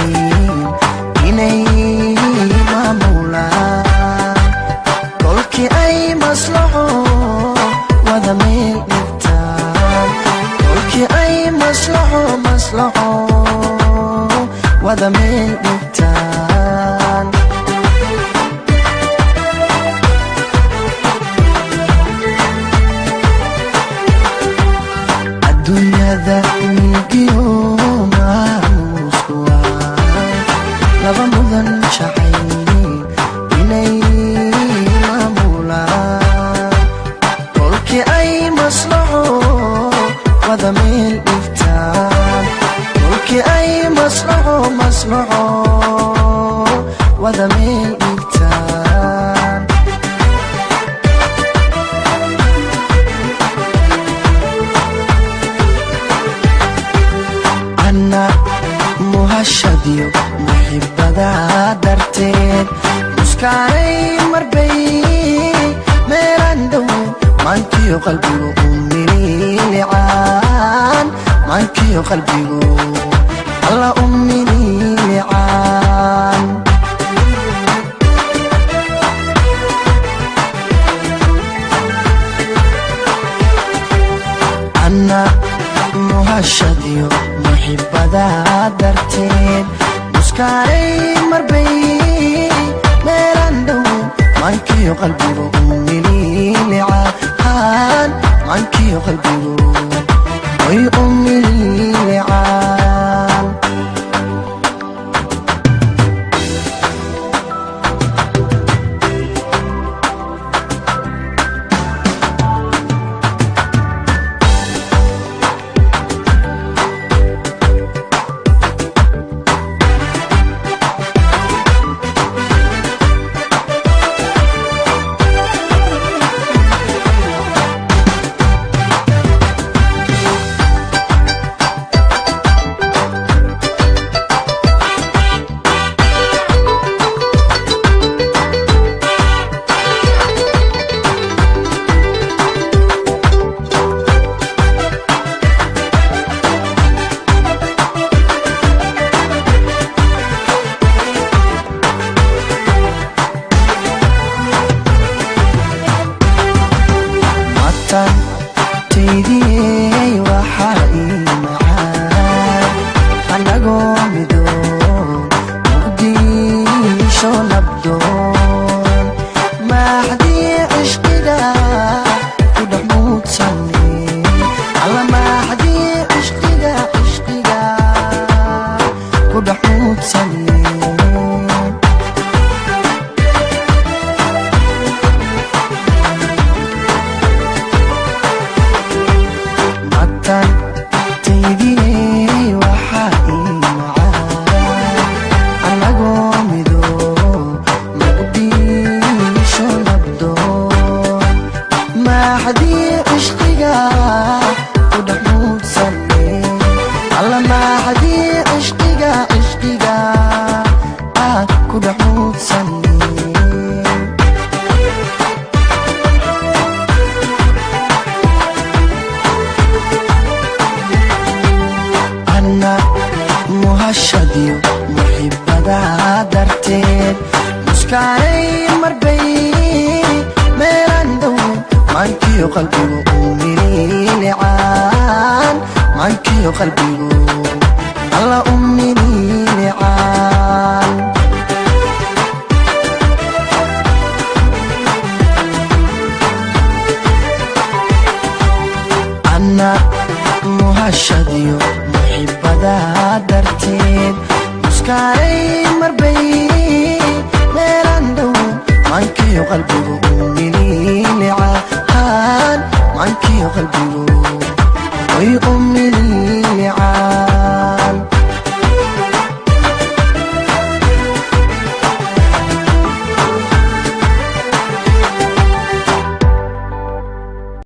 jeclayn inay maamulaan kolkii ay maslaxo wada meel dhigtaan kolkii ay maslaxo wada meel dhigtaan adduunyada milgiyo maamuusku waa laba mudan jacayl inay maamulaan kolkii ay maslaxo wada meel dhigtaan kolkii ay maslaxo wada meel dhigtaan ana muhashadiyo muxibbada darteed muskaanay marbay meelaan dhoweyn maankiyo qalbigu umililicaan maankiyo qalbigu alla umililicaan ana muhashadiyo muxibbada darteed muskaanay marbay meelaan dhoweyn maankiyo qalbigu umililicaan maankiyo qalbigu way umililicaan taydiyey waxaa ii macaan anagoo midoon muqdisho nabdoon maaxdii cishqiga ku dhex muudsanay alla maaxdii cishqiga ku dhex muudsanay taydiyey waxaa ii macaan anagoo midoo muqdisho nabdoon maaxdii cishqiga ku dhex muudsanay alla maaxdii cishqiga ku dhex muudsanay muhashadiyo muxibbada darteed muskaanay marbay meelaan dhoweyn maankiyo qalbigu umililicaan maankiyo qalbigu alla umililicaan ana muhashadiyo muxibbada darteed muskaanay marbay meelaan dhoweyn maankiyo qalbigu umililicaan maankiyo qalbigu